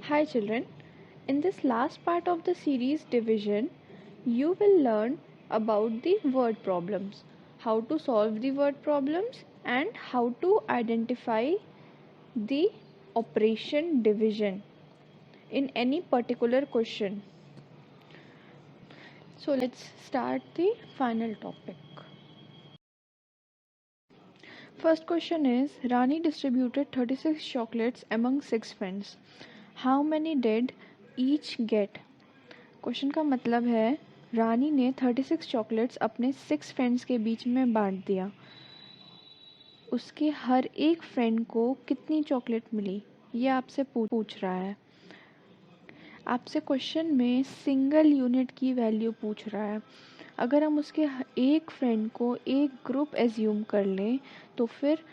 Hi children, in this last part of the series division, you will learn about the word problems, how to solve the word problems and how to identify the operation division in any particular question. So let's start the final topic. First question is Rani distributed 36 chocolates among 6 friends. How many did each get? Question का मतलब है रानी ने 36 chocolates अपने 6 friends के बीच में बांट दिया। उसके हर एक फ्रेंड को कितनी चॉकलेट मिली, ये आपसे पूछ रहा है। आपसे क्वेश्चन में सिंगल यूनिट की वैल्यू पूछ रहा है। अगर हम उसके एक फ्रेंड को एक ग्रुप एज्यूम कर लें तो फिर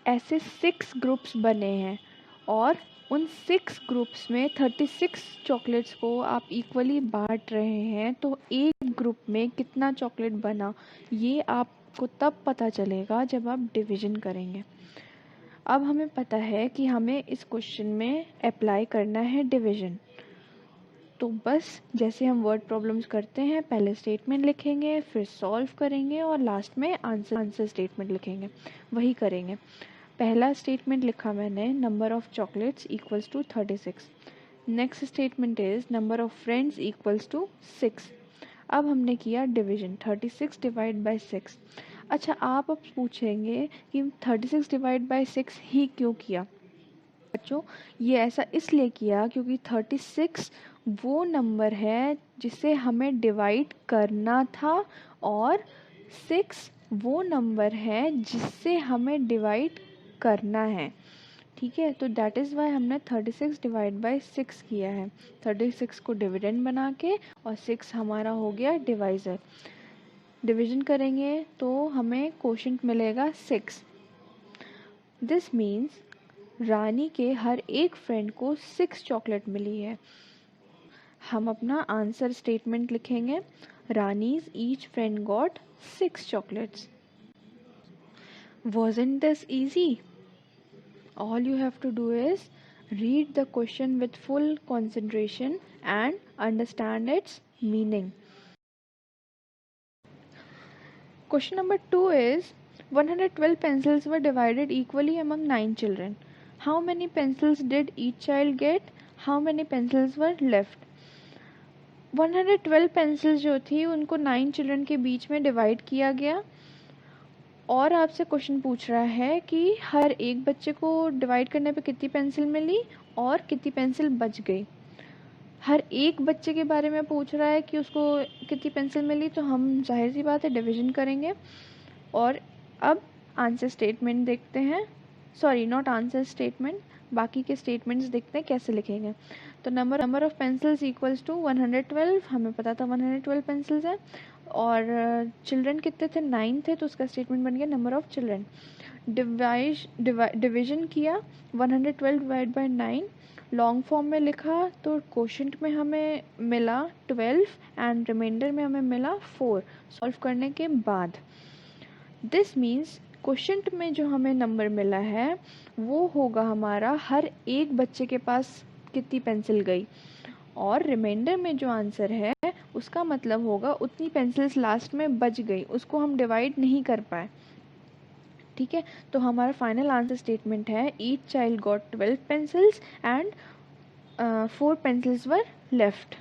ऐसे 6 ग्रुप्स बने हैं और उन 6 ग्रुप्स में 36 चॉकलेट्स को आप इक्वली बांट रहे हैं, तो एक ग्रुप में कितना चॉकलेट बना ये आपको तब पता चलेगा जब आप डिवीजन करेंगे। अब हमें पता है कि हमें इस क्वेश्चन में अप्लाई करना है डिवीजन। तो बस जैसे हम वर्ड प्रॉब्लम्स करते हैं, पहले स्टेटमेंट लिखेंगे, फिर सॉल्व करेंगे और लास्ट में आंसर स्टेटमेंट लिखेंगे, वही करेंगे। पहला स्टेटमेंट लिखा मैंने, number of chocolates equals to 36। Next statement is number of friends equals to 6। अब हमने किया डिवीजन, 36 डिवाइड बाय 6। अच्छा, आप अब पूछेंगे कि 36 डिवाइड बाय 6 ही क्यों किया? बच्चों, ये ऐसा इसलिए किया क्योंकि 36 वो नंबर है जिसे हमें डिवाइड करना था और 6 वो नंबर है जिससे हमें डिवाइड करना है। ठीक है, तो दैट इज़ वाई हमने 36 डिवाइड बाय 6 किया है। 36 को डिविडेंड बना के और 6 हमारा हो गया डिवाइज़र। डिवीजन करेंगे तो हमें क्वोशंट मिलेगा 6। दिस मीन्स रानी के हर एक फ्रेंड को 6 चॉकलेट मिली है। हम अपना आंसर स्टेटमेंट लिखेंगे, Rani's each friend got 6 chocolates. Wasn't this easy? All you have to do is read the question with full concentration and understand its meaning. Question number 2 is 112 pencils were divided equally among 9 children. How many pencils did each child get? How many pencils were left? 112 pencils जो थी उनको 9 children के बीच में divide किया गया और आपसे question पूछ रहा है कि हर एक बच्चे को डिवाइड करने पे कितनी पेंसिल मिली और कितनी पेंसिल बच गई। हर एक बच्चे के बारे में पूछ रहा है कि उसको कितनी पेंसिल मिली, तो हम जाहिर सी बात है डिवीजन करेंगे। और अब आंसर स्टेटमेंट देखते हैं, सॉरी नॉट आंसर स्टेटमेंट, बाकी के स्टेटमेंट्स देखते हैं कैसे लिखेंगे। तो number of pencils equals to 112, हमें पता था 112 पेंसिल्स है और चिल्ड्रन कितने थे, 9 थे, तो उसका स्टेटमेंट बन गया नंबर ऑफ चिल्ड्रन। डिवीजन किया, 112 डिवाइड बाय 9, लॉन्ग फॉर्म में लिखा तो क्वोशंट में हमें मिला 12 एंड रिमाइंडर में हमें मिला 4 सॉल्व करने के बाद। दिस मीन्स क्वोशंट में जो हमें नंबर मिला है वो होगा हमारा हर एक बच्चे के पास कितनी पेंसिल गई, और रिमाइंडर में जो आंसर है उसका मतलब होगा उतनी पेंसिल्स लास्ट में बच गई, उसको हम डिवाइड नहीं कर पाए। ठीक है, तो हमारा फाइनल आंसर स्टेटमेंट है each child got 12 pencils and 4 pencils were left.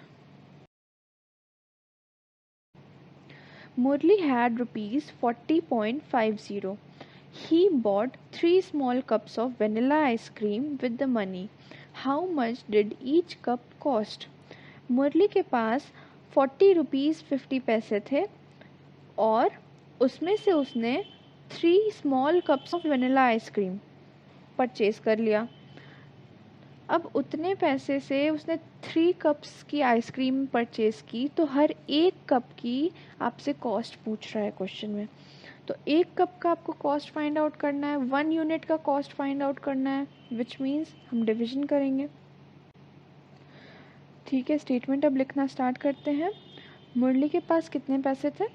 Murli had rupees 40.50. He bought 3 small cups of vanilla ice cream with the money. How much did each cup cost? मुरली के पास 40 rupees 50 पैसे थे और उसमें से उसने 3 small cups of vanilla ice cream purchase कर लिया। अब उतने पैसे से उसने 3 कप्स की आइसक्रीम परचेज़ की, तो हर एक कप की आपसे कॉस्ट पूछ रहा है क्वेश्चन में। तो एक कप का आपको कॉस्ट फाइंड आउट करना है, 1 यूनिट का कॉस्ट फाइंड आउट करना है, विच मीन्स हम डिवीजन करेंगे। ठीक है, स्टेटमेंट अब लिखना स्टार्ट करते हैं। मुरली के पास कितने पैसे थे,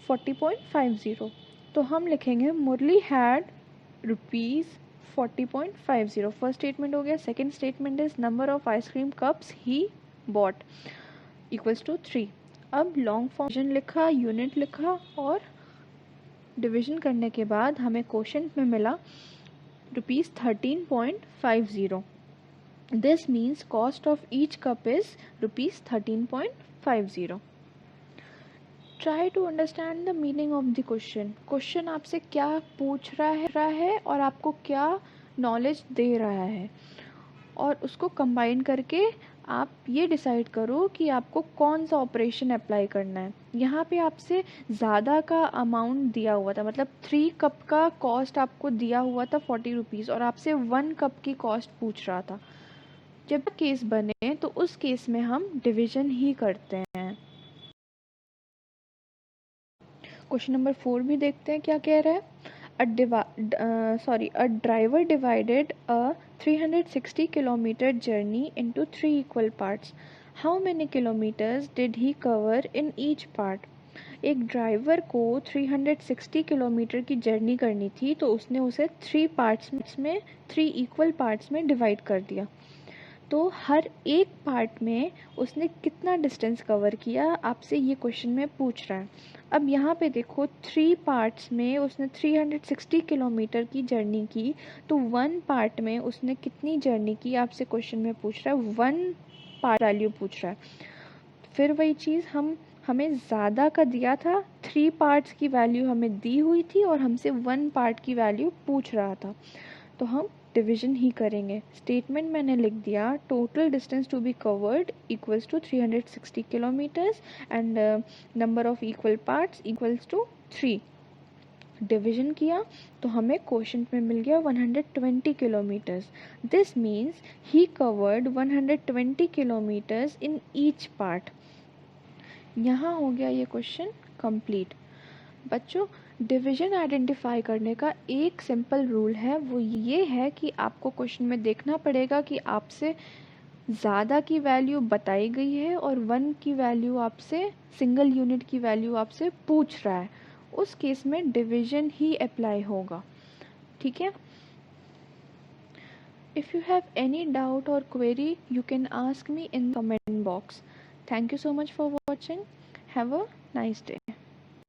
40.50। तो हम लिखेंगे Murali had rupees 40.50. First statement हो गया. Second statement is number of ice cream cups he bought equals to 3. अब लॉन्ग फॉर्म डिवीजन लिखा, यूनिट लिखा और डिवीजन करने के बाद हमें क्वेश्चन में मिला ₹13.50. This means cost of each cup is ₹13.50. Try to understand the meaning of the question. Question आपसे क्या पूछ रहा है और आपको क्या नॉलेज दे रहा है, और उसको कंबाइन करके आप ये डिसाइड करो कि आपको कौन सा ऑपरेशन अप्लाई करना है. यहाँ पे आपसे ज़्यादा का अमाउंट दिया हुआ था, मतलब 3 कप का कॉस्ट आपको दिया हुआ था 40 रुपीज़, और आपसे 1 कप की कॉस्ट पूछ रहा था. जब केस बने तो उस केस में हम डिवीजन ही करते हैं. क्वेश्चन नंबर 4 भी देखते हैं क्या कह रहा है. A driver divided a 360 kilometer journey into 3 equal parts. How many kilometers did he cover in each part? एक ड्राइवर को 360 किलोमीटर की जर्नी करनी थी, तो उसने उसे 3 इक्वल पार्ट्स में डिवाइड कर दिया. तो हर एक पार्ट में उसने कितना डिस्टेंस कवर किया, आपसे ये क्वेश्चन में पूछ रहा है. अब यहाँ पे देखो 3 पार्ट्स में उसने 360 किलोमीटर की जर्नी की, तो 1 पार्ट में उसने कितनी जर्नी की आपसे क्वेश्चन में पूछ रहा है. 1 पार्ट वैल्यू पूछ रहा है. फिर वही चीज़ हमें ज़्यादा का दिया था, 3 पार्ट्स की वैल्यू हमें दी हुई थी और हमसे 1 पार्ट की वैल्यू पूछ रहा था, तो हम डिवीजन ही करेंगे. स्टेटमेंट मैंने लिख दिया, total distance to be covered equals to 360 kilometres and number of equal parts equals to 3. Division किया तो हमें क्वेश्चन में मिल गया 120 kilometres. This means he covered 120 kilometres in each part. यहाँ हो गया ये क्वेश्चन कंप्लीट. बच्चों, डिवीजन आइडेंटिफाई करने का एक सिंपल रूल है, वो ये है कि आपको क्वेश्चन में देखना पड़ेगा कि आपसे ज़्यादा की वैल्यू बताई गई है और 1 की वैल्यू आपसे, सिंगल यूनिट की वैल्यू आपसे पूछ रहा है. उस केस में डिवीजन ही अप्लाई होगा. ठीक है. If you have any doubt और query you can ask me in comment box. Thank you so much for watching. Have a nice day.